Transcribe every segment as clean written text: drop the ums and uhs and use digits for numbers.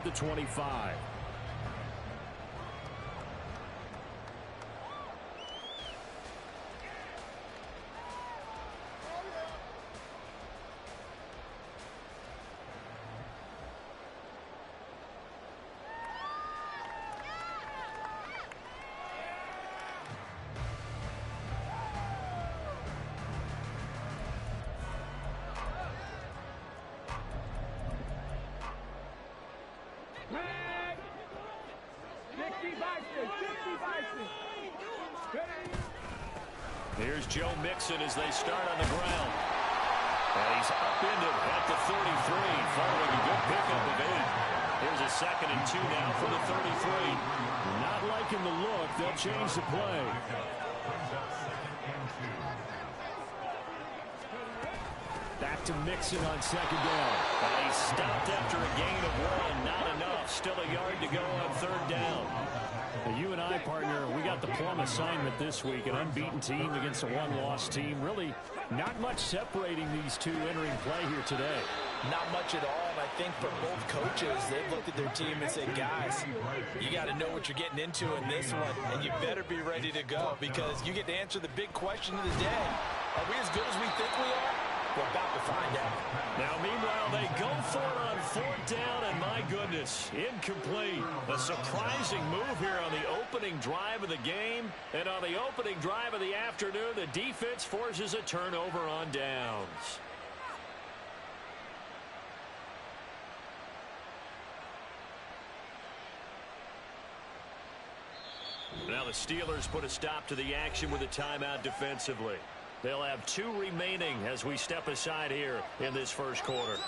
The 25. Here's Joe Mixon as they start on the ground. And he's upended at the 33 following a good pickup of 8. Here's a 2nd and 2 now for the 33. Not liking the look. They'll change the play. Back to Mixon on 2nd down. He stopped after a gain of 1. Not enough. Still a yard to go on 3rd down. You and I, partner, we got the plum assignment this week. An unbeaten team against a one-loss team. Really not much separating these two entering play here today. Not much at all. And I think for both coaches, they've looked at their team and said, guys, you got to know what you're getting into in this one, and you better be ready to go because you get to answer the big question of the day. Are we as good as we think we are? We're about to find out. Now, meanwhile, they go for it on 4th down, and my goodness, incomplete. A surprising move here on the opening drive of the game, and on the opening drive of the afternoon, the defense forces a turnover on downs. Now the Steelers put a stop to the action with a timeout defensively. They'll have 2 remaining as we step aside here in this first quarter.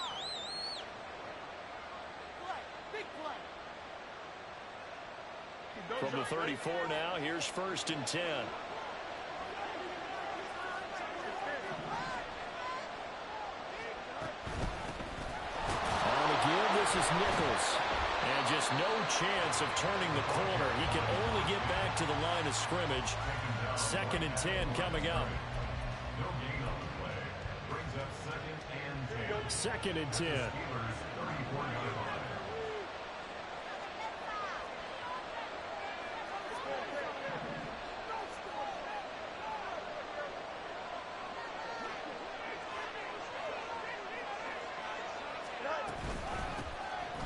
From the 34 now, here's 1st and 10. On again, this is Nichols. And just no chance of turning the corner. He can only get back to the line of scrimmage. 2nd and 10 coming up. 2nd and 10.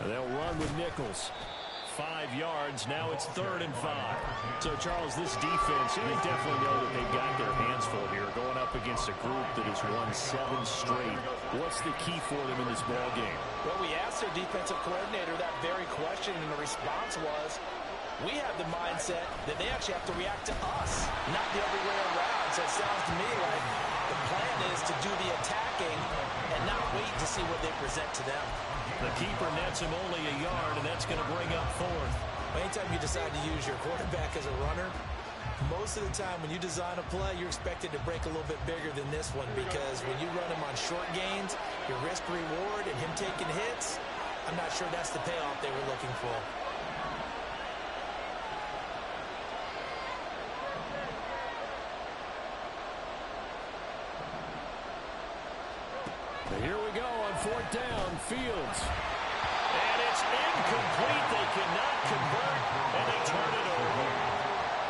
They'll run with Nichols. 5 yards. Now it's 3rd and 5. So, Charles, this defense, they definitely know that they've got their hands full here going up against a group that has won 7 straight. What's the key for them in this ball game? Well, we asked their defensive coordinator that very question, and the response was, we have the mindset that they actually have to react to us, not the other way around. So it sounds to me like the plan is to do the attacking and not wait to see what they present to them. The keeper nets him only a yard, and that's going to bring up 4th. Anytime you decide to use your quarterback as a runner, most of the time when you design a play, you're expected to break a little bit bigger than this one because when you run him on short gains, your risk-reward and him taking hits, I'm not sure that's the payoff they were looking for. Here we go on 4th down. Fields. And it's incomplete. They cannot convert, and they turn it over.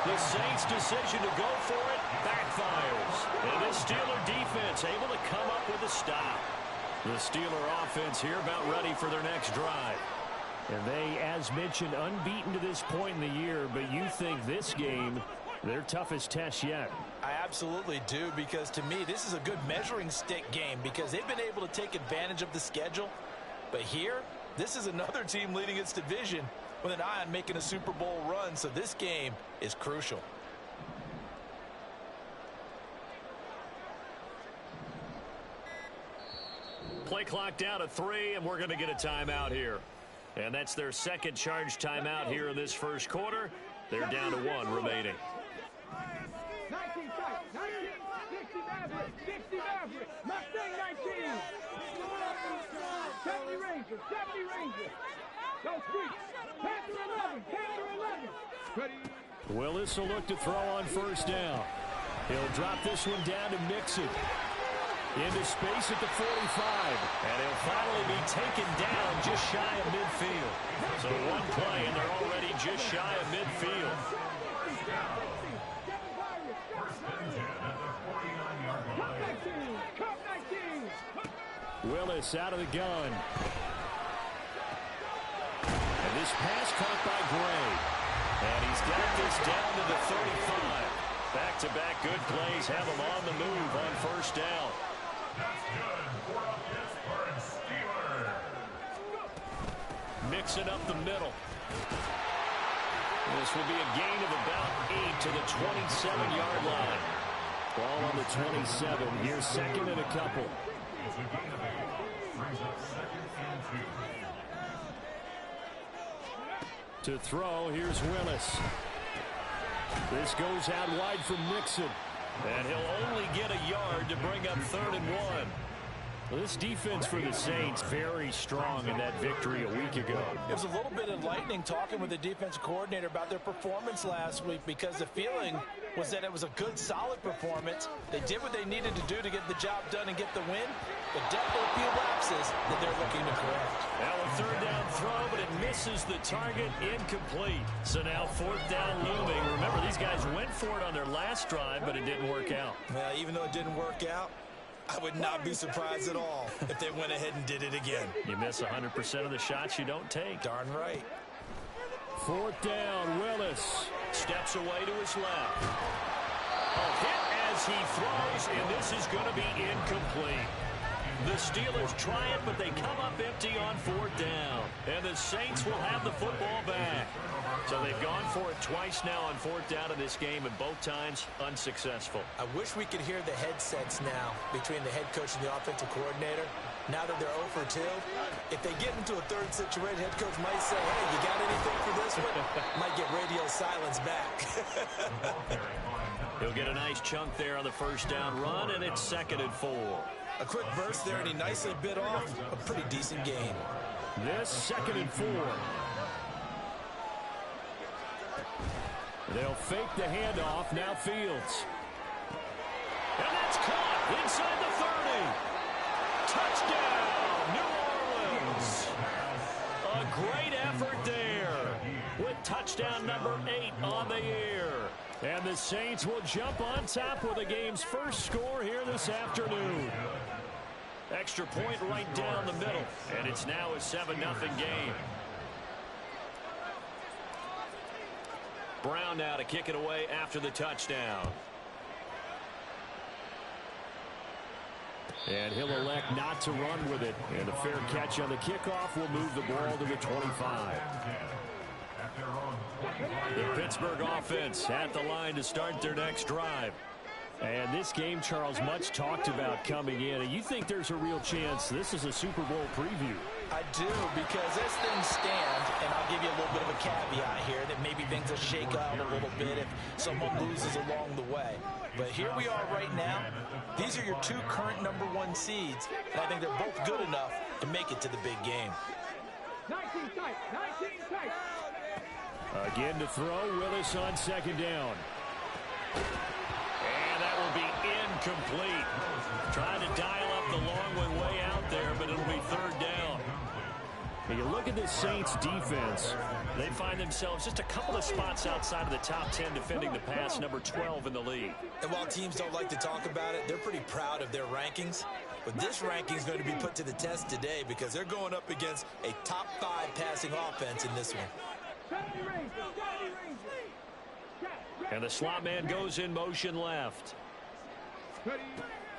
The Saints' decision to go for it backfires. And this Steeler defense able to come up with a stop. The Steeler offense here about ready for their next drive. And they, as mentioned, unbeaten to this point in the year, but you think this game, their toughest test yet. I absolutely do, because to me, this is a good measuring stick game because they've been able to take advantage of the schedule. But here, this is another team leading its division with an eye on making a Super Bowl run, so this game is crucial. Play clock down to 3, and we're going to get a timeout here. And that's their 2nd charge timeout here in this first quarter. They're down to 1 remaining. 19 tight, 19, 60 Maverick, 60 Maverick, Mustang 19, 70 Rangers, 70 Rangers, go Streets, Panther 11, Panther 11, ready. Willis will look to throw on 1st down. He'll drop this one down to Mixon. Into space at the 45. And he'll finally be taken down just shy of midfield. So one play, and they're already just shy of midfield. Willis out of the gun. And this pass caught by Gray. And he's got this down to the 35. Back-to-back good plays have him on the move on first down. Mixing up the middle. This will be a gain of about 8 to the 27-yard line. Ball on the 27. Here's second and a couple. To throw, here's Willis. This goes out wide from Nixon. And he'll only get a yard to bring up 3rd and 1. Well, this defense for the Saints very strong in that victory a week ago. It was a little bit enlightening talking with the defensive coordinator about their performance last week, because the feeling was that it was a good, solid performance. They did what they needed to do to get the job done and get the win, but definitely a few lapses that they're looking to correct. Now a 3rd down throw, but it misses the target, incomplete. So now 4th down looming. Remember, these guys went for it on their last drive, but it didn't work out. Well, even though it didn't work out, I would not be surprised at all if they went ahead and did it again. You miss 100% of the shots you don't take. Darn right. 4th down, Willis. Steps away to his left. A hit as he throws, and this is going to be incomplete. The Steelers try it, but they come up empty on 4th down. And the Saints will have the football back. So they've gone for it twice now on 4th down in this game, and both times unsuccessful. I wish we could hear the headsets now between the head coach and the offensive coordinator. Now that they're 0 for 2, if they get into a 3rd situation, head coach might say, hey, you got anything for this one? Might get radio silence back. He'll get a nice chunk there on the 1st down run, and it's 2nd and 4. A quick burst there, and he nicely bit off a pretty decent game. This 2nd and 4. They'll fake the handoff. Now Fields. And that's caught inside the 30. Touchdown, New Orleans. A great effort there with touchdown number 8 on the year. And the Saints will jump on top with the game's first score here this afternoon. Extra point right down the middle. And it's now a 7-0 game. Brown now to kick it away after the touchdown. And he'll elect not to run with it. And a fair catch on the kickoff will move the ball to the 25. The Pittsburgh offense at the line to start their next drive. And this game, Charles, much talked about coming in. And you think there's a real chance this is a Super Bowl preview? I do, because as things stand, and I'll give you a little bit of a caveat here, that maybe things will shake out a little bit if someone loses along the way. But here we are right now. These are your 2 current number 1 seeds, and I think they're both good enough to make it to the big game. 19 tight, 19 tight. Again to throw, Willis on 2nd down. And that will be incomplete. Trying to dial up the long way out there, but it'll be 3rd down. When you look at this Saints defense, they find themselves just a couple of spots outside of the top 10 defending the pass, number 12 in the league. And while teams don't like to talk about it, they're pretty proud of their rankings. But this ranking is going to be put to the test today, because they're going up against a top 5 passing offense in this one. And the slot man goes in motion left.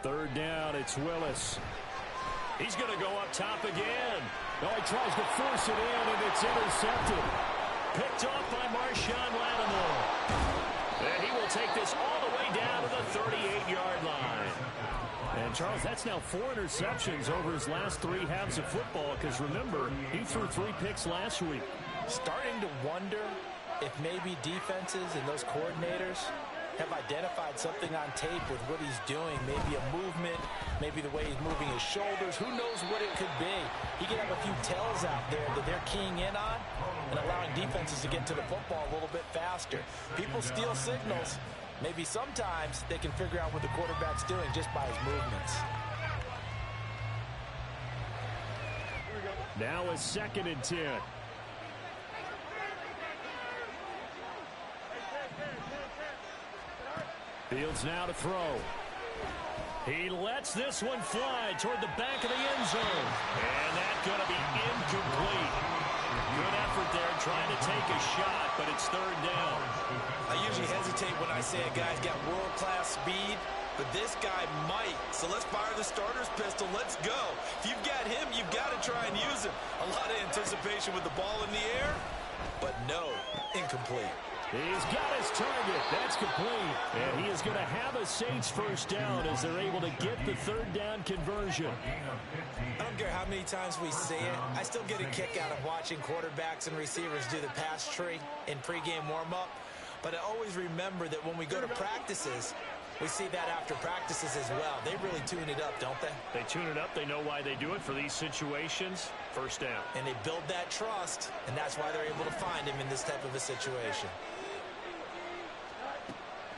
3rd down, it's Willis. He's going to go up top again. No, he tries to force it in, and it's intercepted. Picked off by Marshawn Lattimore. And he will take this all the way down to the 38-yard line. And, Charles, that's now 4 interceptions over his last 3 halves of football, because, remember, he threw 3 picks last week. Starting to wonder if maybe defenses and those coordinators have identified something on tape with what he's doing. Maybe a movement, maybe the way he's moving his shoulders. Who knows what it could be? He could have a few tells out there that they're keying in on and allowing defenses to get to the football a little bit faster. People steal signals. Maybe sometimes they can figure out what the quarterback's doing just by his movements. Now a 2nd and 10. Fields now to throw. He lets this one fly toward the back of the end zone. And that's going to be incomplete. Good effort there trying to take a shot, but it's 3rd down. I usually hesitate when I say a guy's got world-class speed, but this guy might. So let's fire the starter's pistol. Let's go. If you've got him, you've got to try and use him. A lot of anticipation with the ball in the air, but no, incomplete. He's got his target. That's complete. And he is going to have a Saints first down as they're able to get the 3rd down conversion. I don't care how many times we see it. I still get a kick out of watching quarterbacks and receivers do the pass tree in pregame warm-up. But I always remember that when we go to practices, we see that after practices as well. They really tune it up, don't they? They tune it up. They know why they do it for these situations. First down. And they build that trust, and that's why they're able to find him in this type of a situation.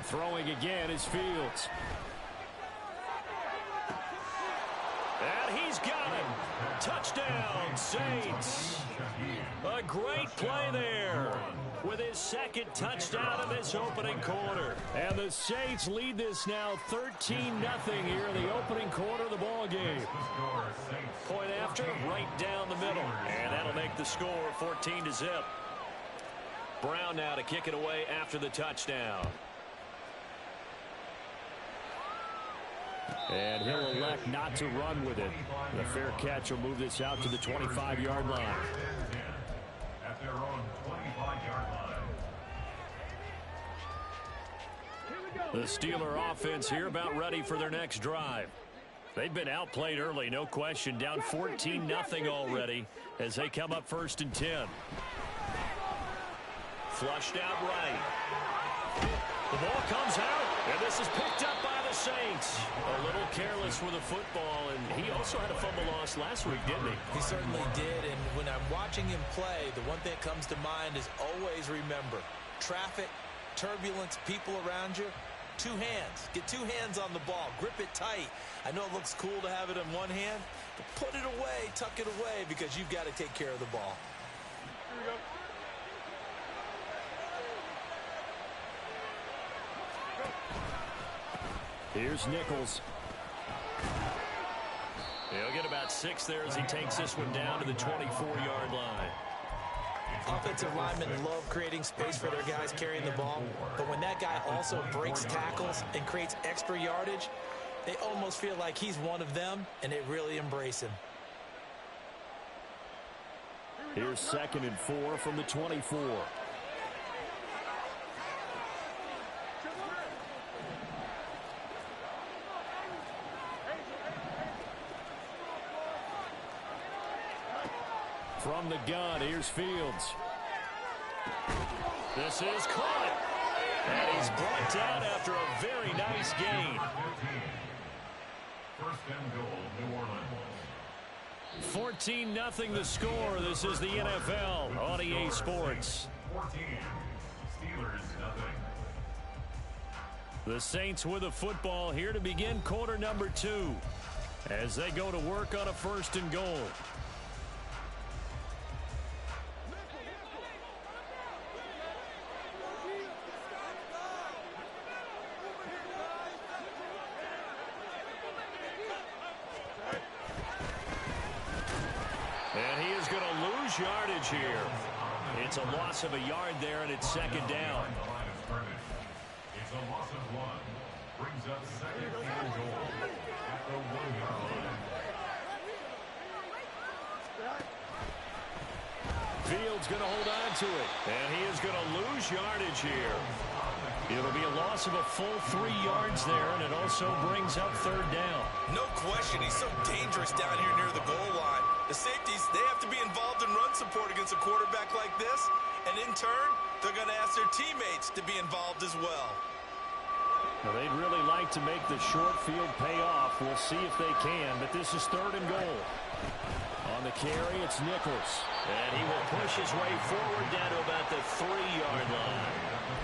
Throwing again is Fields. And he's got him. Touchdown, Saints. A great play there with his 2nd touchdown of this opening quarter. And the Saints lead this now 13-0 here in the opening quarter of the ball game. Point after, right down the middle. And that'll make the score 14-0. Brown now to kick it away after the touchdown. And he'll elect not to run with it. The fair catch will move this out to the 25-yard line. At their own 25-yard line. The Steeler offense here about ready for their next drive. They've been outplayed early, no question. Down 14-0 already as they come up 1st and 10. Flushed out right. The ball comes out, and this is picked up by the Saints. A little careless with the football, and he also had a fumble loss last week, didn't he? He certainly did, and when I'm watching him play, the one thing that comes to mind is always remember, traffic, turbulence, people around you, 2 hands. Get 2 hands on the ball. Grip it tight. I know it looks cool to have it in one hand, but put it away, tuck it away, because you've got to take care of the ball. Here we go. Here's Nichols. He'll get about 6 there as he takes this one down to the 24-yard line. Offensive linemen love creating space for their guys carrying the ball, but when that guy also breaks tackles and creates extra yardage, they almost feel like he's one of them, and they really embrace him. Here's 2nd and 4 from the 24. From the gun, here's Fields. This is caught. And he's brought down after a very nice gain. 1st and goal, New Orleans. 14-0 the score. This is the NFL on EA Sports. 14. Steelers, nothing. The Saints with the football here to begin quarter number 2 as they go to work on a 1st and goal. And he is going to lose yardage here. It's a loss of a yard there, and it's 2nd down. It's a loss of 1. Brings up 2nd and goal at the 1-yard line. Fields going to hold on to it, and he is going to lose yardage here. It'll be a loss of a full 3 yards there, and it also brings up 3rd down. No question, he's so dangerous down here near the goal line. The safeties, they have to be involved in run support against a quarterback like this, and in turn, they're going to ask their teammates to be involved as well. Now, they'd really like to make the short field pay off. We'll see if they can, but this is 3rd and goal. On the carry, it's Nichols. And he will push his way forward down to about the 3-yard line.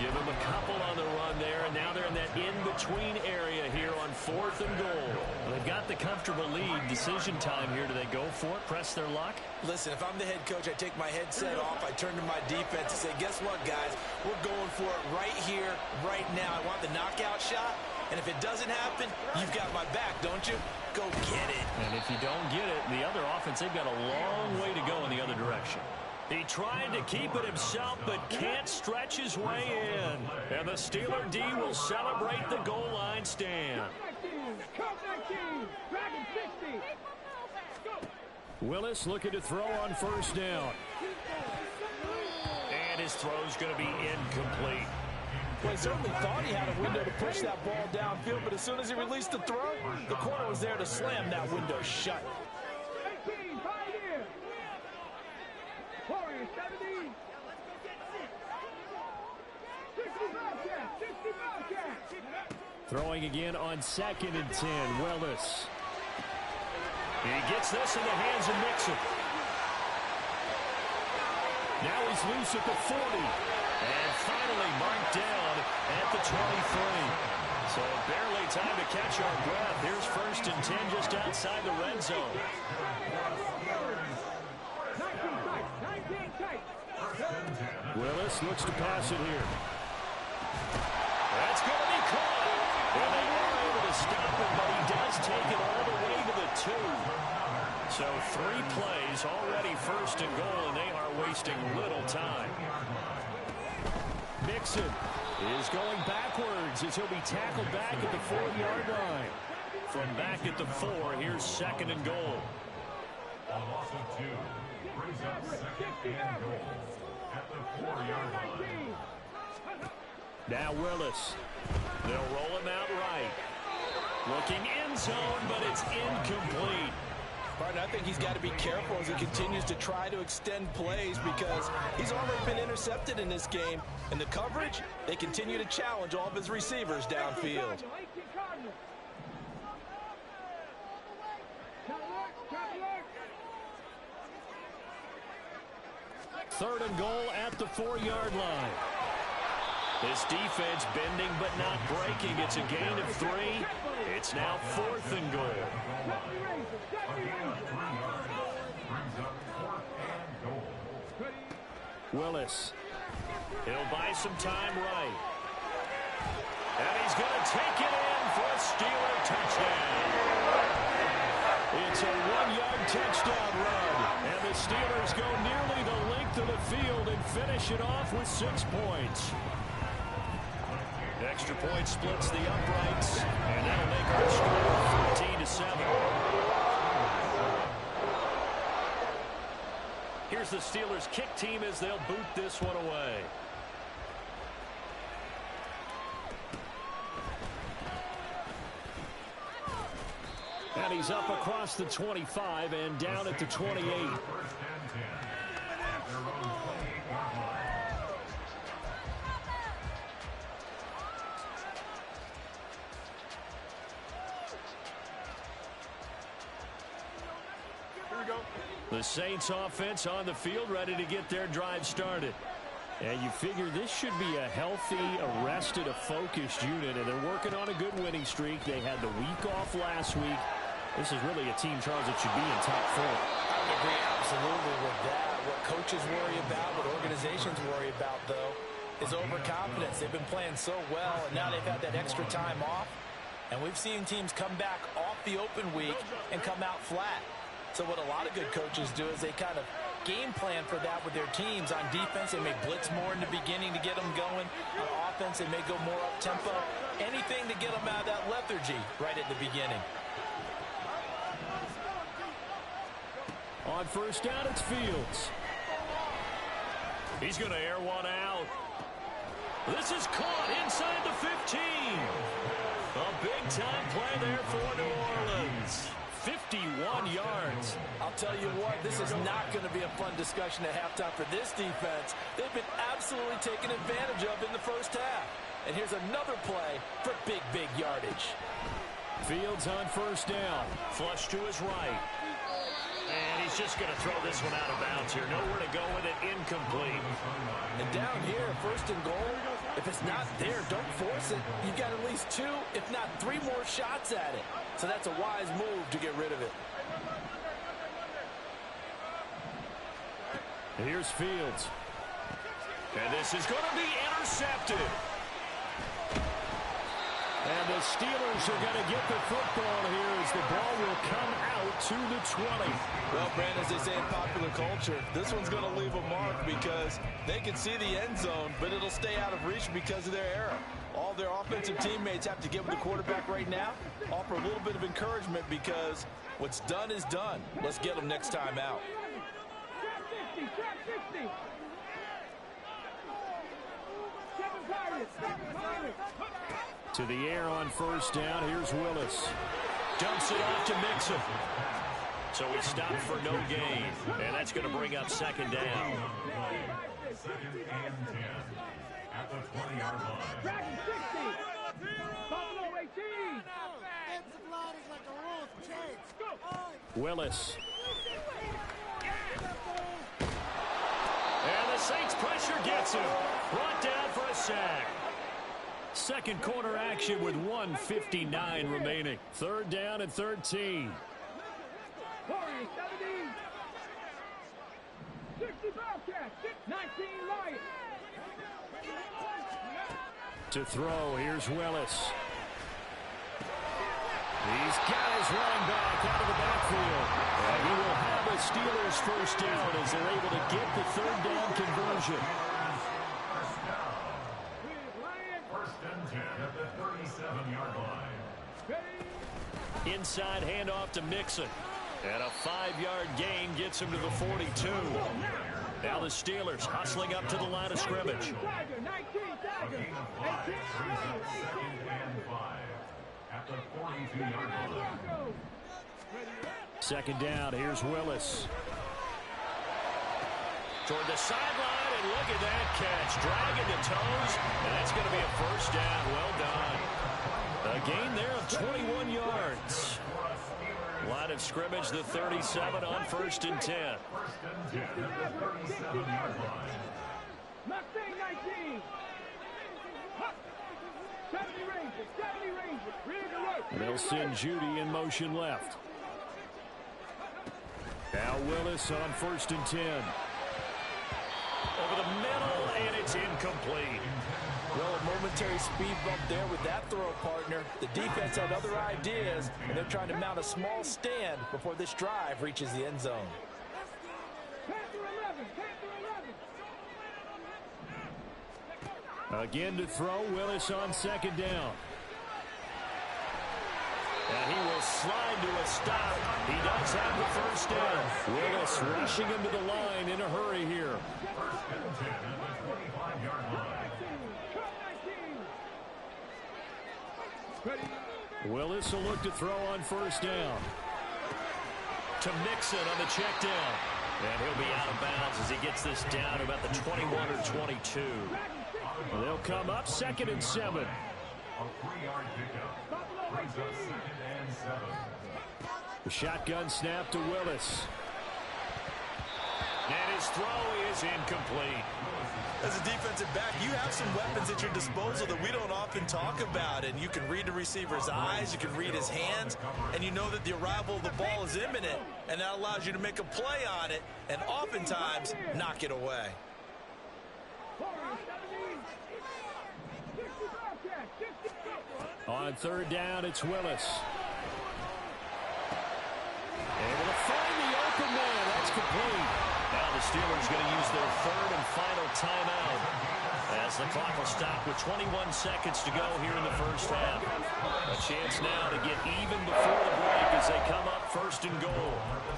Give him a couple on the run there, and now they're in that in-between area here on 4th and goal. Well, they've got the comfortable lead. Decision time here. Do they go for it, press their luck? Listen, if I'm the head coach, I take my headset off, I turn to my defense and say, guess what, guys? We're going for it right here, right now. I want the knockout shot, and if it doesn't happen, you've got my back, don't you? Go get it. And if you don't get it, the other offense, they've got a long way to go in the other direction. He tried to keep it himself, but can't stretch his way in. And the Steeler D will celebrate the goal line stand. Willis looking to throw on 1st down. And his throw's going to be incomplete. Well, he certainly thought he had a window to push that ball downfield, but as soon as he released the throw, the corner was there to slam that window shut. 18, 5 years. Warriors, 70. 60 Bobcats. Throwing again on 2nd and 10, Willis. He gets this in the hands of Mixon. Now he's loose at the 40. And finally marked down at the 23. So barely time to catch our breath. Here's 1st and 10 just outside the red zone. 19 tight. Willis looks to pass it here. That's going to be caught. And they were able to stop him, but he does take it all the way to the 2. So 3 plays already 1st and goal, and they are wasting little time. Mixon is going backwards as he'll be tackled back at the 4-yard line. From back at the 4, here's 2nd and goal. A loss of 2 brings up 2nd and goal at the 4-yard line. Now Willis. They'll roll him out right. Looking end zone, but it's incomplete. Partner, I think he's got to be careful as he continues to try to extend plays because he's already been intercepted in this game. And the coverage, they continue to challenge all of his receivers downfield. 3rd and goal at the 4-yard line. This defense bending but not breaking. It's a gain of 3. It's now 4th and goal. Willis. He'll buy some time right. And he's going to take it in for a Steeler touchdown. It's a 1-yard touchdown run. And the Steelers go nearly the length of the field and finish it off with 6 points. Extra point splits the uprights, and that'll make our score 14-7. Here's the Steelers kick team as they'll boot this one away. And he's up across the 25 and down at the 28. The Saints offense on the field ready to get their drive started. And you figure this should be a healthy, arrested, a focused unit, and they're working on a good winning streak. They had the week off last week. This is really a team, Charles, that should be in top 4. I would agree absolutely with that. What coaches worry about, what organizations worry about, though, is overconfidence. They've been playing so well, and now they've had that extra time off. And we've seen teams come back off the open week and come out flat. So what a lot of good coaches do is they kind of game plan for that with their teams. On defense, they may blitz more in the beginning to get them going. On offense, they may go more up-tempo. Anything to get them out of that lethargy right at the beginning. On 1st down, it's Fields. He's going to air one out. This is caught inside the 15. A big-time play there for New Orleans. 51 yards. I'll tell you what, this is not going to be a fun discussion at halftime for this defense. They've been absolutely taken advantage of in the first half. And here's another play for big, big yardage. Fields on 1st down. Flush to his right. And he's he's just going to throw this one out of bounds here. Nowhere to go with it. Incomplete. And down here, first and goal, if it's not there, don't force it. You've got at least 2, if not 3 more shots at it. So that's a wise move to get rid of it. Here's Fields. And this is going to be intercepted. And the Steelers are going to get the football here as the ball will come out to the 20. Well, Brandon, as they say in popular culture, this one's going to leave a mark because they can see the end zone, but it'll stay out of reach because of their error. All their offensive teammates have to give the quarterback right now, offer a little bit of encouragement because what's done is done. Let's get them next time out. To the air on first down. Here's Willis. Dumps it off to Mixon. So he stopped for no gain. And that's going to bring up second down. Second and 10 at the 20-yard line. Dragon 60. Buffalo 18. Willis. And the Saints pressure gets him. Brought down for a sack. Second quarter action with 1:59 remaining. Third down and 13. 40, 70. 60 Bobcats. 19 Lions. To throw, here's Willis. He's got his running back out of the backfield. And he will have a Steelers first down as they're able to get the third down conversion. First and 10 at the 37-yard line. Inside handoff to Mixon. And a 5-yard gain gets him to the 42. Now the Steelers hustling up to the line of scrimmage. A gain of 5 brings up second and 5 at the 42-yard line. Second down, here's Willis. Toward the sideline, and look at that catch. Dragging the toes, and that's going to be a first down. Well done. A gain there of 21 yards. Line of scrimmage, the 37 on first and 10. First and 10 at the 37-yard line. Mustang 19. 70 Rangers. 70 Rangers. Rear to right. They'll send Judy in motion left. Now Willis on first and 10. Over the middle, and it's incomplete. Well, a momentary speed bump there with that throw, partner. The defense had other ideas, and they're trying to mount a small stand before this drive reaches the end zone. Panther 11. Panther 11. Again to throw, Willis on second down. And he will slide to a stop. He does have the first down. Willis rushing him to the line in a hurry here. First and 10 at the 25-yard line. Willis will look to throw on first down. To Mixon on the check down. And he'll be out of bounds as he gets this down to about the 21 or 22. They'll come up second and 7. A 3-yard pickup brings up second and 7. The shotgun snap to Willis. And his throw is incomplete. As a defensive back, you have some weapons at your disposal that we don't often talk about. And you can read the receiver's eyes, you can read his hands, and you know that the arrival of the ball is imminent. And that allows you to make a play on it and oftentimes knock it away. On third down, it's Willis. Able to find the open man. That's complete. Now the Steelers going to use their third and final timeout as the clock will stop with 21 seconds to go here in the first half. A chance now to get even before the break as they come up first and goal.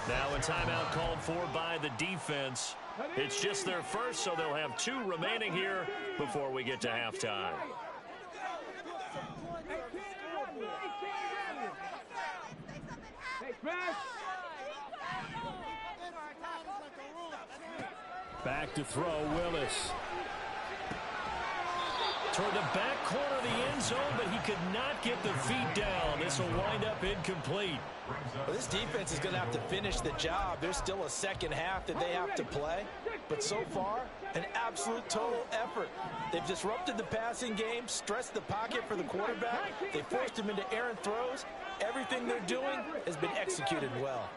Now a timeout called for by the defense. It's just their first, so they'll have 2 remaining here before we get to halftime. Back to throw, Willis. toward the back corner of the end zone, but he could not get the feet down. This will wind up incomplete. Well, this defense is going to have to finish the job. There's still a second half that they have to play. But so far, an absolute total effort. They've disrupted the passing game, stressed the pocket for the quarterback. They forced him into errant throws. Everything they're doing has been executed well.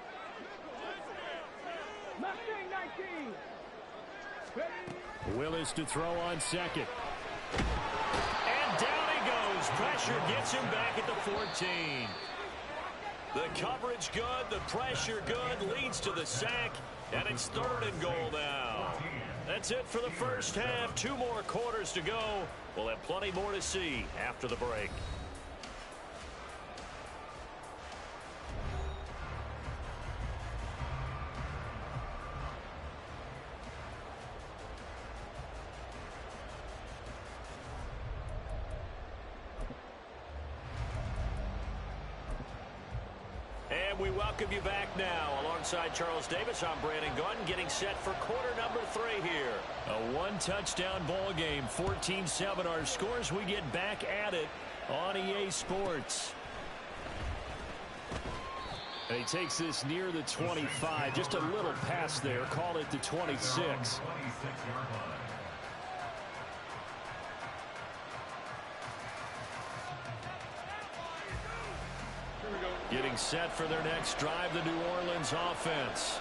Willis to throw on second. And down he goes. Pressure gets him back at the 14. The coverage good, the pressure good, leads to the sack, and it's 3rd and goal now. That's it for the first half. 2 more quarters to go. We'll have plenty more to see after the break. And we welcome you back now. Alongside Charles Davis, I'm Brandon Gunn, getting set for quarter number 3 here. A 1-touchdown ball game, 14-7 our scores. We get back at it on EA Sports. And he takes this near the 25, just a little past there, call it the 26. Getting set for their next drive, the New Orleans offense.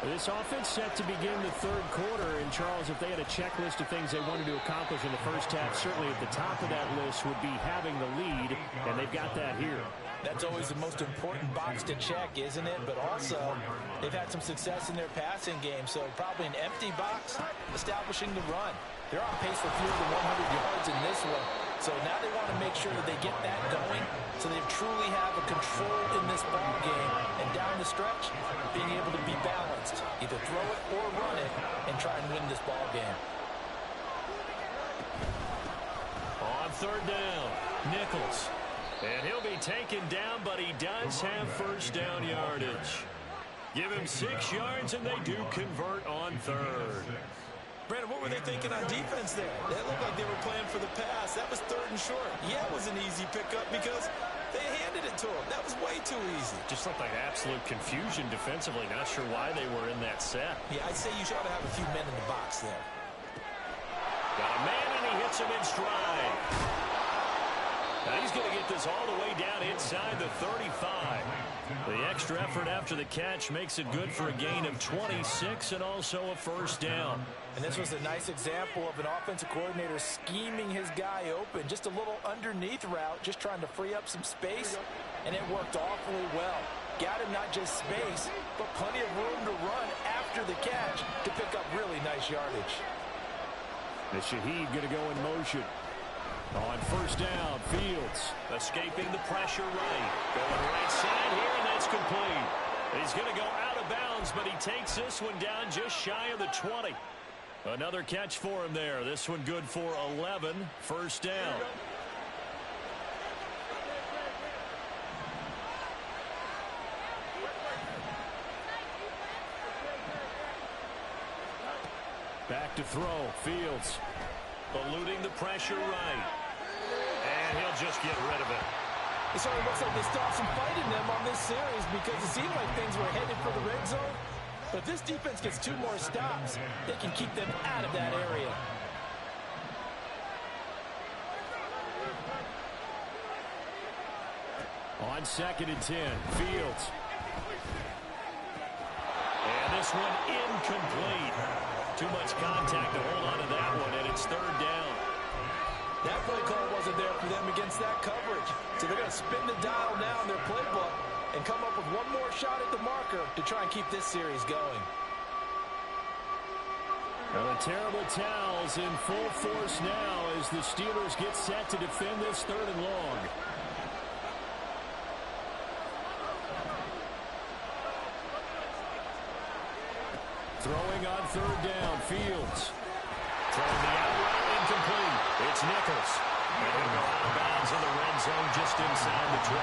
This offense set to begin the 3rd quarter. And, Charles, if they had a checklist of things they wanted to accomplish in the first half, certainly at the top of that list would be having the lead, and they've got that here. That's always the most important box to check, isn't it? But also, they've had some success in their passing game, so probably an empty box, establishing the run. They're on pace for fewer than 100 yards in this one. So now they want to make sure that they get that going so they truly have a control in this ball game. And down the stretch, being able to be balanced. Either throw it or run it and try and win this ball game. On 3rd down, Nichols. And he'll be taken down, but he does have first down yardage. Give him 6 yards, and they do convert on 3rd. Brandon, what were they thinking on defense there? They looked like they were playing for the pass. That was 3rd and short. Yeah, it was an easy pickup because they handed it to him. That was way too easy. Just looked like absolute confusion defensively. Not sure why they were in that set. Yeah, I'd say you ought to have a few men in the box there. Got a man, and he hits him in stride. Now he's going to get this all the way down inside the 35. The extra effort after the catch makes it good for a gain of 26 and also a first down. And this was a nice example of an offensive coordinator scheming his guy open. Just a little underneath route, just trying to free up some space, and it worked awfully well. Got him not just space, but plenty of room to run after the catch to pick up really nice yardage. The Shaheed going to go in motion. On first down, Fields escaping the pressure right. Going right side here, and that's complete. He's going to go out of bounds, but he takes this one down just shy of the 20. Another catch for him there. This one good for 11. First down. Back to throw. Fields eluding the pressure right. And he'll just get rid of it. It sort of looks like they stopped some fight in them on this series because it seemed like things were headed for the red zone. But if this defense gets 2 more stops, they can keep them out of that area. On 2nd and 10, Fields. And this one incomplete. Too much contact to hold on to that one, and it's 3rd down. That play call wasn't there for them against that coverage. So they're going to spin the dial now in their playbook and come up with one more shot at the marker to try and keep this series going. Well, the terrible towels in full force now as the Steelers get set to defend this 3rd and long. Throwing on 3rd down, Fields. Throwing the out route, incomplete. It's Nichols. And he'll go out of bounds in the red zone just inside the 20.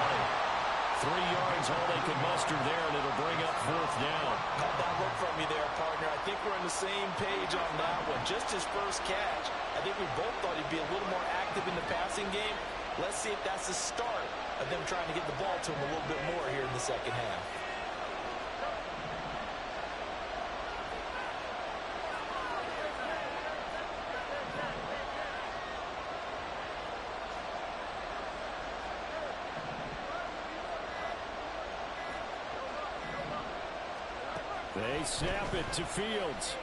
3 yards, all they could muster there, and it'll bring up 4th down. Caught that look from you there, partner. I think we're on the same page on that one. Just his first catch, I think we both thought he'd be a little more active in the passing game. Let's see if that's the start of them trying to get the ball to him a little bit more here in the second half. They snap it to Fields.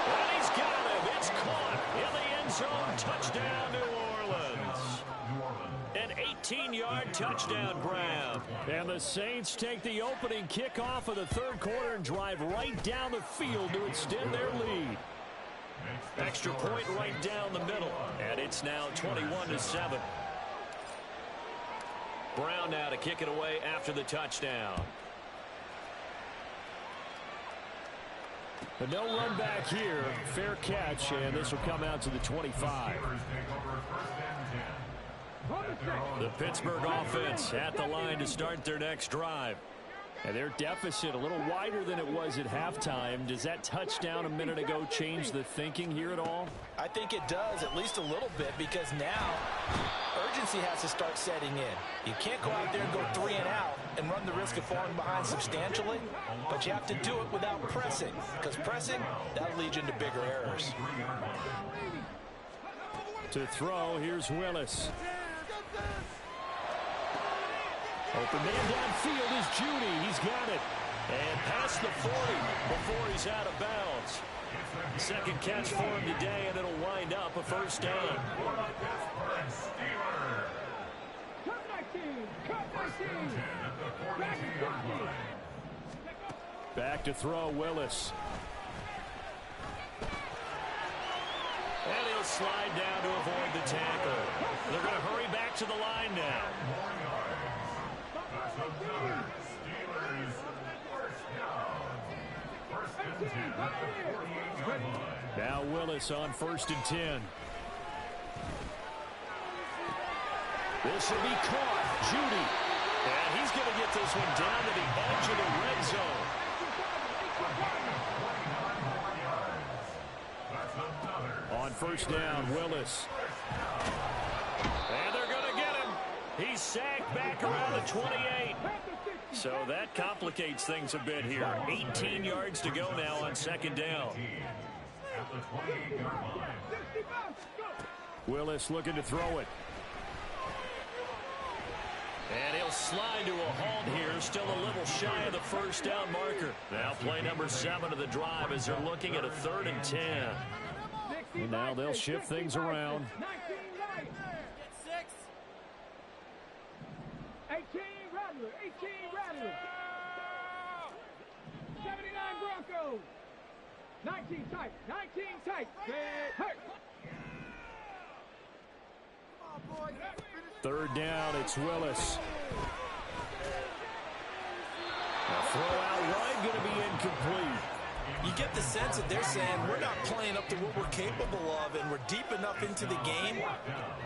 And he's got him. It's caught in the end zone. Touchdown, New Orleans. An 18-yard touchdown grab. And the Saints take the opening kickoff of the third quarter and drive right down the field to extend their lead. Extra point right down the middle. And it's now 21-7. Brown now to kick it away after the touchdown. But no run back here. Fair catch, and this will come out to the 25. The Pittsburgh offense at the line to start their next drive. And their deficit a little wider than it was at halftime. Does that touchdown a minute ago change the thinking here at all? I think it does, at least a little bit, because now urgency has to start setting in. You can't go out there and go 3 and out and run the risk of falling behind substantially, but you have to do it without pressing, because pressing, that'll lead you into bigger errors. To throw, here's Willis. Open man downfield is Judy. He's got it. And past the 40 before he's out of bounds. Second catch for him today, and it'll wind up a first down. Back to throw, Willis. And he'll slide down to avoid the tackle. They're going to hurry back to the line now. Now Willis on 1st and 10. This will be caught. Judy. And he's going to get this one down to the edge of the red zone. On 1st down, Willis. And they're going to get him. He's sacked back around the 28. So that complicates things a bit here. 18 yards to go now on 2nd down. Willis looking to throw it. And he'll slide to a halt here. Still a little shy of the 1st down marker. Now play number 7 of the drive as they're looking at a 3rd and 10. And now they'll shift things around. 18 Rattler, 18 Rattler. 79 Broncos. 19 tight, 19 tight. Hurt. 3rd down, it's Willis. A throw out wide, going to be incomplete. You get the sense that they're saying we're not playing up to what we're capable of, and we're deep enough into the game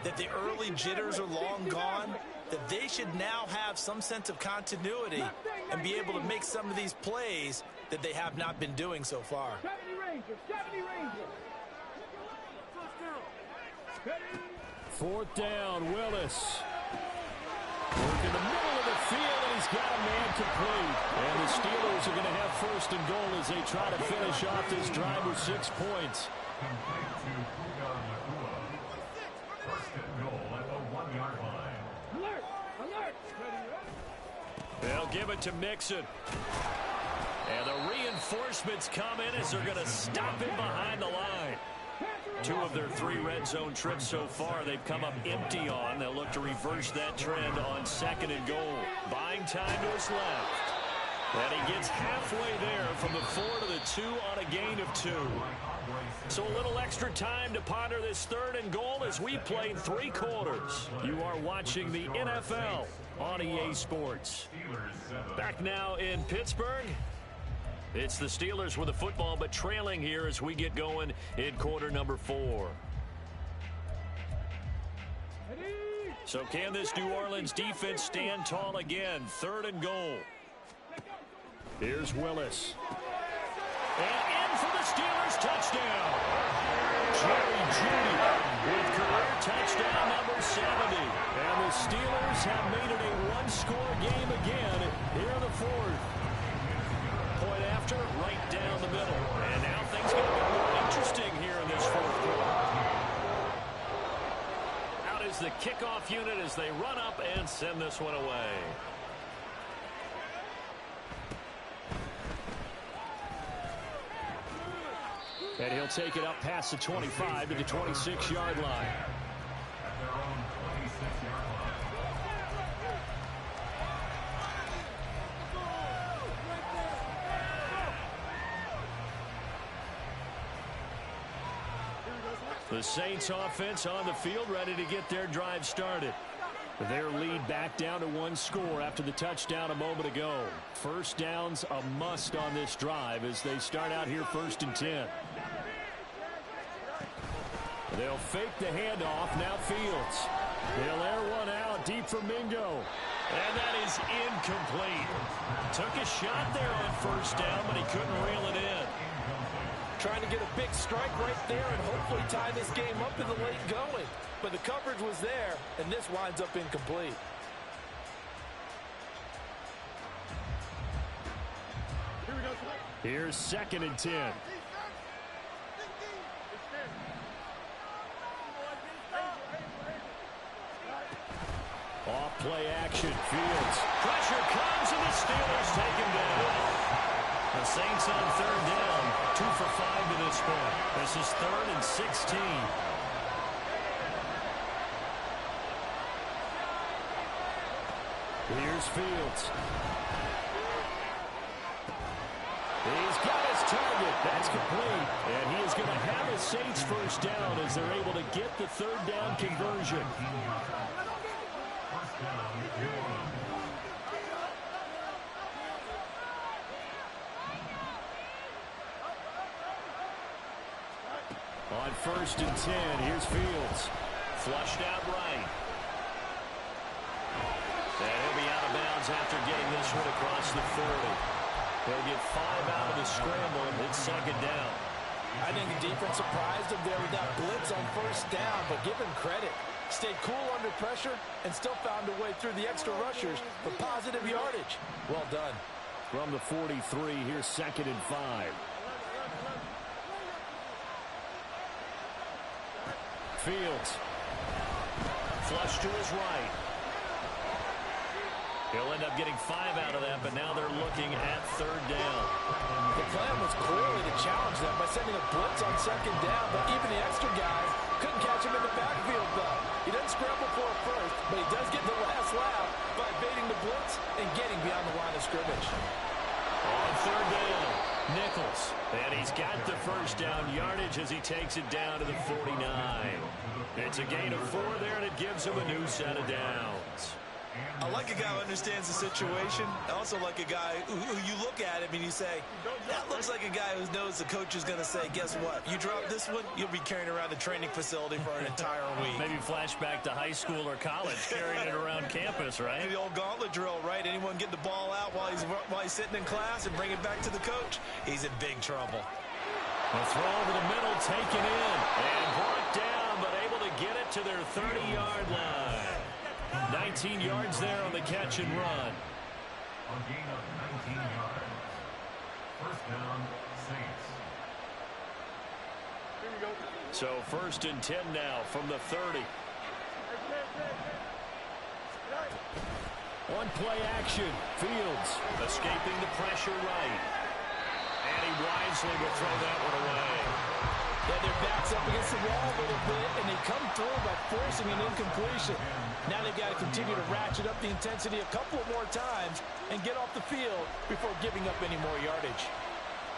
that the early jitters are long gone, that they should now have some sense of continuity and be able to make some of these plays that they have not been doing so far. 70 Rangers, 70 Rangers. 4th down, Willis. Work in the middle of the field, and he's got a man complete. And the Steelers are going to have 1st and goal as they try to finish off this drive with 6 points. Alert, alert. They'll give it to Mixon. And the reinforcements come in as they're going to stop him behind the line. 2 of their 3 red zone trips so far they've come up empty on. They'll look to reverse that trend on 2nd and goal. Buying time to his left. And he gets halfway there from the 4 to the 2 on a gain of 2. So a little extra time to ponder this 3rd and goal as we play 3 quarters. You are watching the NFL on EA Sports. Back now in Pittsburgh. It's the Steelers with the football, but trailing here as we get going in quarter number 4. So can this New Orleans defense stand tall again? 3rd and goal. Here's Willis. And in for the Steelers touchdown. Jerry Jeudy with career touchdown number 70. And the Steelers have made it a one-score game again here in the 4th. Point after, right down the middle. And now things get a bit more interesting here in this 4th quarter. Out is the kickoff unit as they run up and send this one away. And he'll take it up past the 25 to the 26-yard line. At their own 26-yard line. The Saints offense on the field, ready to get their drive started. Their lead back down to 1 score after the touchdown a moment ago. First down's a must on this drive as they start out here 1st and 10. They'll fake the handoff. Now Fields. They'll air one out deep for Mingo. And that is incomplete. Took a shot there on 1st down, but he couldn't reel it in. Trying to get a big strike right there and hopefully tie this game up in the late going. But the coverage was there, and this winds up incomplete. Here's 2nd and 10. Off play action. Fields. Pressure comes, and the Steelers take him down. The Saints on 3rd down. 2 for 5 to this point. This is 3rd and 16. Here's Fields. He's got his target. That's complete. And he is going to have his Saints 1st down as they're able to get the 3rd down conversion. On 1st and 10, here's Fields. Flushed out right. And he'll be out of bounds after getting this one across the 40. They'll get 5 out of the scramble, and it's 2nd down. I think the defense surprised him there with that blitz on 1st down, but give him credit. Stayed cool under pressure and still found a way through the extra rushers for positive yardage. Well done. From the 43, here's 2nd and 5. Fields. Flush to his right. He'll end up getting 5 out of that, but now they're looking at 3rd down. The plan was clearly to challenge them by sending a blitz on 2nd down, but even the extra guys couldn't catch him in the backfield, though. He doesn't scramble for a first, but he does get the last laugh by evading the blitz and getting beyond the line of scrimmage. On 3rd down, Nichols. And he's got the 1st down yardage as he takes it down to the 49. It's a gain of 4 there, and it gives him a new set of downs. I like a guy who understands the situation. I also like a guy who you look at him and you say, that looks like a guy who knows the coach is going to say, guess what? You drop this one, you'll be carrying around the training facility for an entire week. Maybe flashback to high school or college, carrying it around campus, right? The old gauntlet drill, right? Anyone get the ball out while he's sitting in class and bring it back to the coach? He's in big trouble. The throw over the middle, taken in, and brought down, but able to get it to their 30-yard line. 19 yards there on the catch and run. A gain of 19 yards. 1st down, Saints. So 1st and 10 now from the 30. On play action, Fields escaping the pressure right. And he wisely will throw that one away. Yeah, their backs up against the wall a little bit, and they come through by forcing an incompletion. Now they've got to continue to ratchet up the intensity a couple more times and get off the field before giving up any more yardage.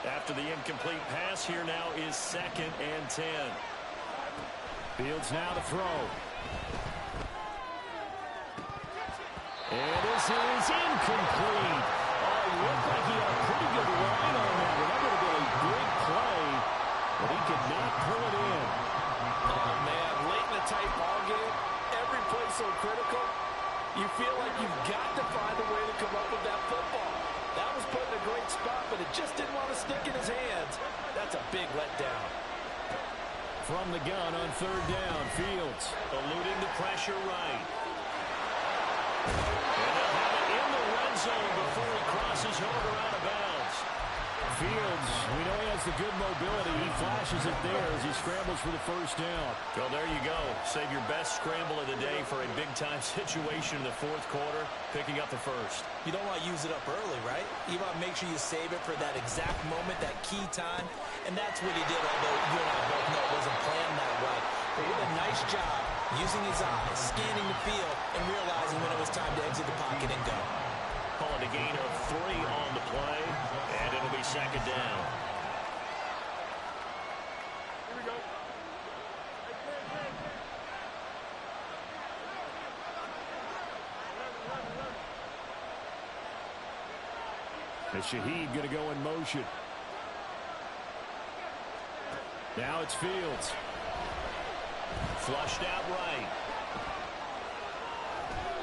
After the incomplete pass, here now is 2nd and 10. Fields now to throw. And this is incomplete. Oh, he looked like he had a pretty good line on that. That would have been a big play, but he could not pull it in. Oh, man, late in a tight ball game, every play so critical. let down. From the gun on third down, Fields eluding the pressure right. And they'll have it in the red zone before he crosses over out of bounds. Fields, we know he has the good mobility. He flashes it there as he scrambles for the first down. Well, there you go. Save your best scramble of the day for a big-time situation in the fourth quarter, picking up the first. You don't want to use it up early, right? You want to make sure you save it for that exact moment, that key time, and that's what he did, although you and I both know it wasn't planned that way. But with a nice job using his eyes, scanning the field, and realizing when it was time to exit the pocket and go. Call it a gain of 3 on the play, and it'll be second down. Here we go. And Shaheed going to go in motion. Now it's Fields. Flushed out right.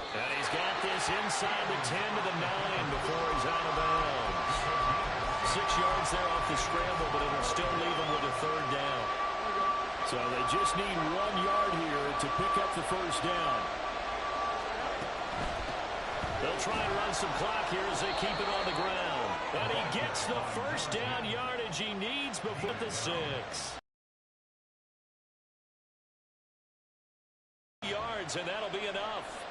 And he's got this inside the 10 to the 9 before he's out of bounds. 6 yards there off the scramble, but it'll still leave him with a third down. So they just need 1 yard here to pick up the first down. They'll try and run some clock here as they keep it on the ground. And he gets the first down yardage he needs before the 6. Yards, and that'll be enough.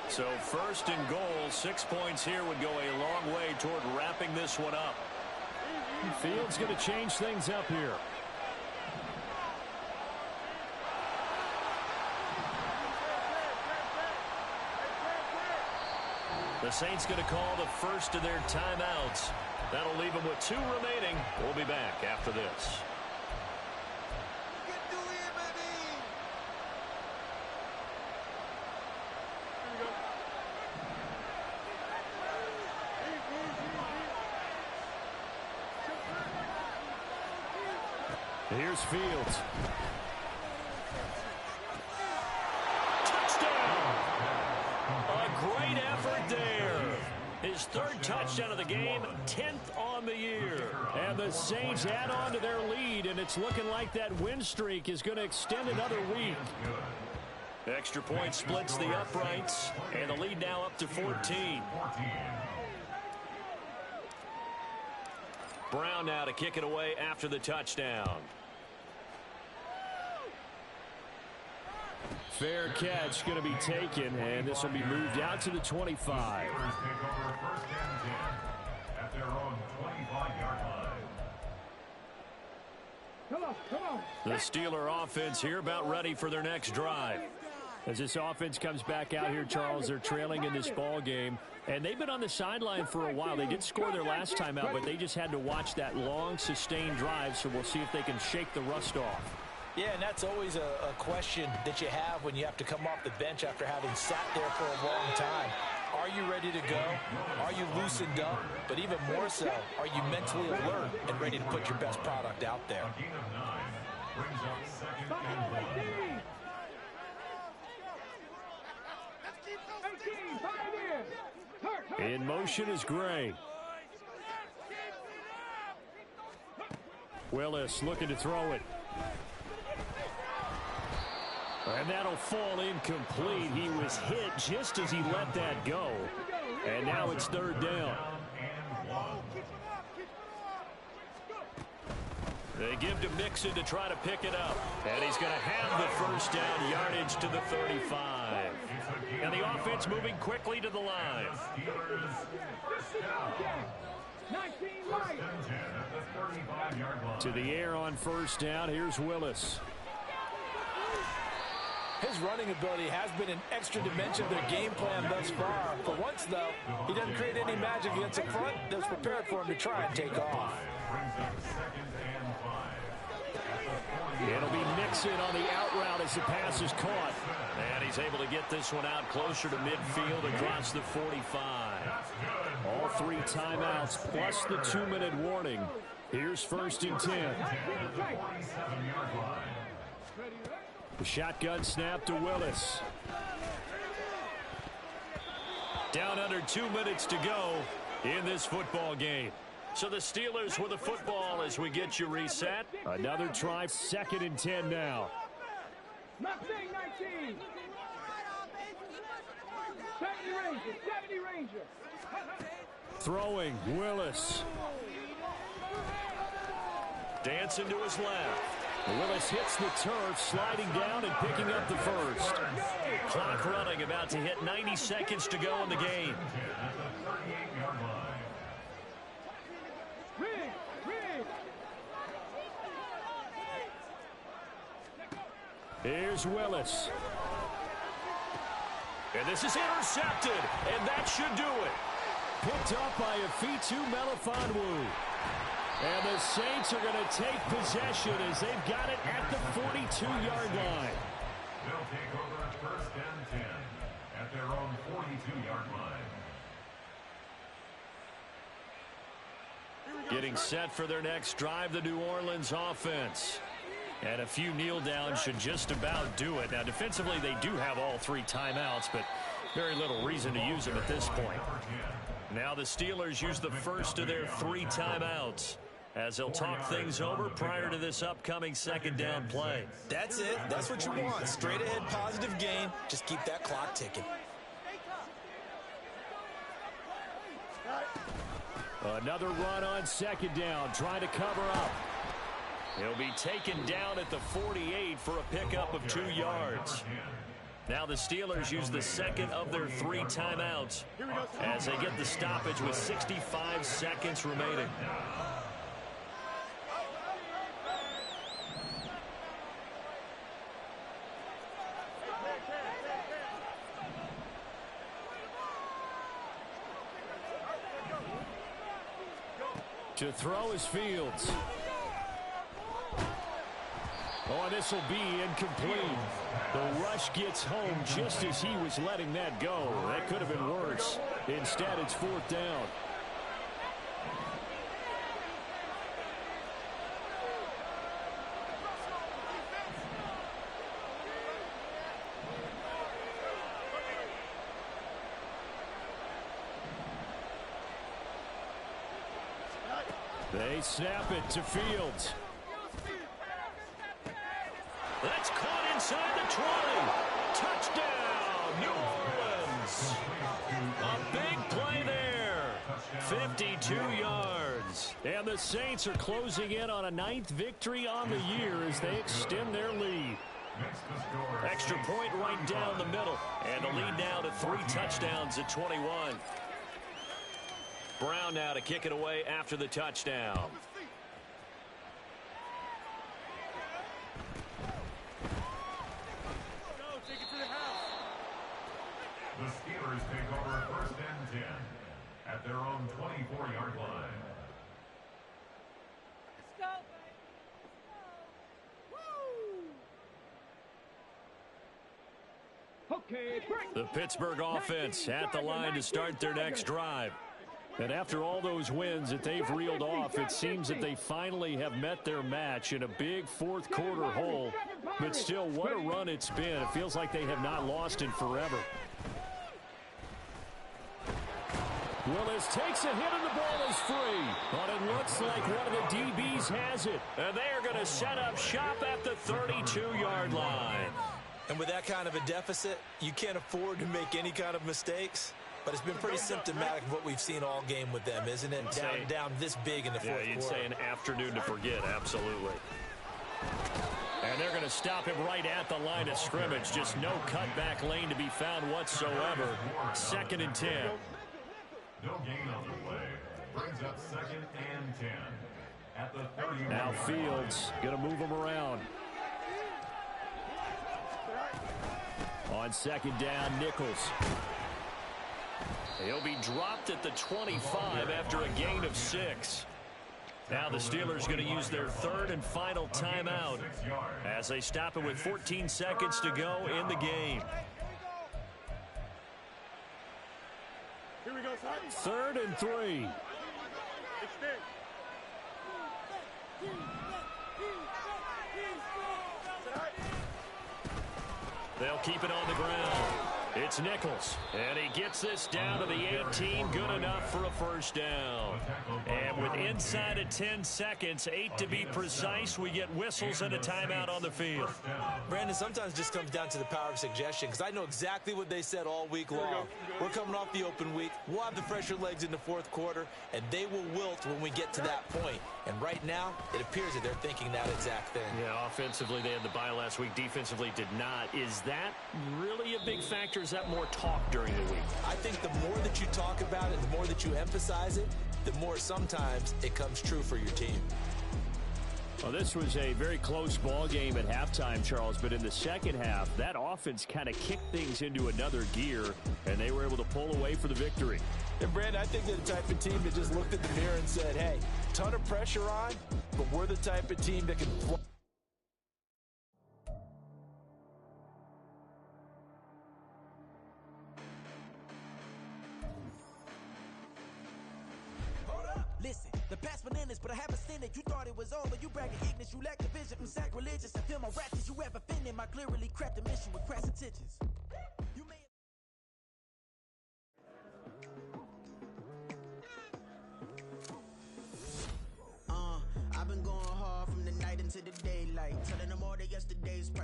So first and goal, 6 points here would go a long way toward wrapping this one up. Fields going to change things up here. The Saints going to call the first of their timeouts. That'll leave them with 2 remaining. We'll be back after this. Here's Fields. Touchdown! A great effort there. His 3rd touchdown of the game, 10th on the year. And the Saints add on to their lead, and it's looking like that win streak is going to extend another week. Extra point splits the uprights, and the lead now up to 14. Brown now to kick it away after the touchdown. Fair catch going to be taken, and this will be moved out to the 25. Come on. The Steeler offense here about ready for their next drive. As this offense comes back out here, Charles, they're trailing in this ball game, and they've been on the sideline for a while. They did score their last time out, but they just had to watch that long, sustained drive, so we'll see if they can shake the rust off. Yeah, and that's always a question that you have when you have to come off the bench after having sat there for a long time. Are you ready to go? Are you loosened up? But even more so, are you mentally alert and ready to put your best product out there? In motion is Gray. Willis looking to throw it. And that'll fall incomplete. He was hit just as he let that go. And now it's 3rd down. They give to Mixon to try to pick it up. And he's going to have the first down yardage to the 35. And the offense moving quickly to the line. To the air on first down. Here's Willis. His running ability has been an extra dimension of their game plan thus far. For once, though, he doesn't create any magic against the front that's prepared for him to try and take off. It'll be Mixon on the out route as the pass is caught. And he's able to get this one out closer to midfield across the 45. All 3 timeouts plus the 2-minute warning. Here's 1st and 10. The shotgun snap to Willis. Down under 2 minutes to go in this football game. So the Steelers with the football as we get you reset. Another try, 2nd and 10 now. Mustang 19. 70 Ranger, 70 Ranger. Throwing, Willis. Dancing to his left. Willis hits the turf, sliding down and picking up the first. Clock running, about to hit 90 seconds to go in the game. Here's Willis. And this is intercepted, and that should do it. Picked up by Afitu Melifonwu. And the Saints are going to take possession as they've got it at the 42-yard line. They'll take over 1st and 10 at their own 42-yard line. Getting set for their next drive, the New Orleans offense. And a few kneel downs should just about do it. Now, defensively, they do have all 3 timeouts, but very little reason to use them at this point. Now the Steelers use the first of their 3 timeouts as they'll talk things over prior to this upcoming 2nd down play. That's it. That's what you want. Straight ahead, positive gain. Just keep that clock ticking. Another run on 2nd down, trying to cover up. He'll be taken down at the 48 for a pickup of 2 yards. Now the Steelers use the 2nd of their 3 timeouts as they get the stoppage with 65 seconds remaining. To throw is Fields. Oh, and this will be incomplete. The rush gets home just as he was letting that go. That could have been worse. Instead, it's 4th down. They snap it to Fields. That's caught inside the 20. Touchdown, New Orleans. A big play there. 52 yards. And the Saints are closing in on a 9th victory on the year as they extend their lead. Extra point right down the middle. And the lead now to 3 touchdowns at 21. Brown now to kick it away after the touchdown. The Steelers take over 1st and 10 at their own 24-yard line. Let's go, baby. Okay, break. The Pittsburgh offense at the line to start their next drive. And after all those wins that they've reeled off, it seems that they finally have met their match in a big 4th quarter hole. But still, what a run it's been. It feels like they have not lost in forever. Willis takes a hit and the ball is free. But it looks like one of the DBs has it. And they are going to set up shop at the 32-yard line. And with that kind of a deficit, you can't afford to make any kind of mistakes. But it's been pretty symptomatic of what we've seen all game with them, isn't it? Down this big in the 4th quarter. Yeah, you'd say an afternoon to forget, absolutely. And they're going to stop him right at the line of scrimmage. Just no cutback lane to be found whatsoever. 2nd and 10. No gain on the play. Brings up 2nd and 10 at the 30. Now Fields going to move him around. On 2nd down, Nichols. He'll be dropped at the 25 after a gain of 6. Now the Steelers going to use their 3rd and final timeout as they stop it with 14 seconds to go in the game. Here we go, son. 3rd and 3. They'll keep it on the ground. It's Nichols, and he gets this down to the 18, good enough for a first down. And with inside of 10 seconds, 8 to be precise, we get whistles and a timeout on the field. Brandon, sometimes it just comes down to the power of suggestion, because I know exactly what they said all week long. We're coming off the open week. We'll have the fresher legs in the fourth quarter, and they will wilt when we get to that point. And right now, it appears that they're thinking that exact thing. Yeah, offensively, they had the bye last week. Defensively, did not. Is that really a big factor? Is that more talk during the week? I think the more that you talk about it, the more that you emphasize it, the more sometimes it comes true for your team. Well, this was a very close ball game at halftime, Charles, but in the second half, that offense kind of kicked things into another gear, and they were able to pull away for the victory. And, Brandon, I think they're the type of team that just looked at the mirror and said, hey, ton of pressure on, but we're the type of team that can flow. Listen, the past bananas, but I haven't seen it. You thought it was over, you bragging ignorance, you lack the vision. I'm sacrilegious, I feel my ratchets, you ever offended my clearly cracked the mission with crass intentions. You may I've been going hard from the night into the daylight, telling them all that yesterday's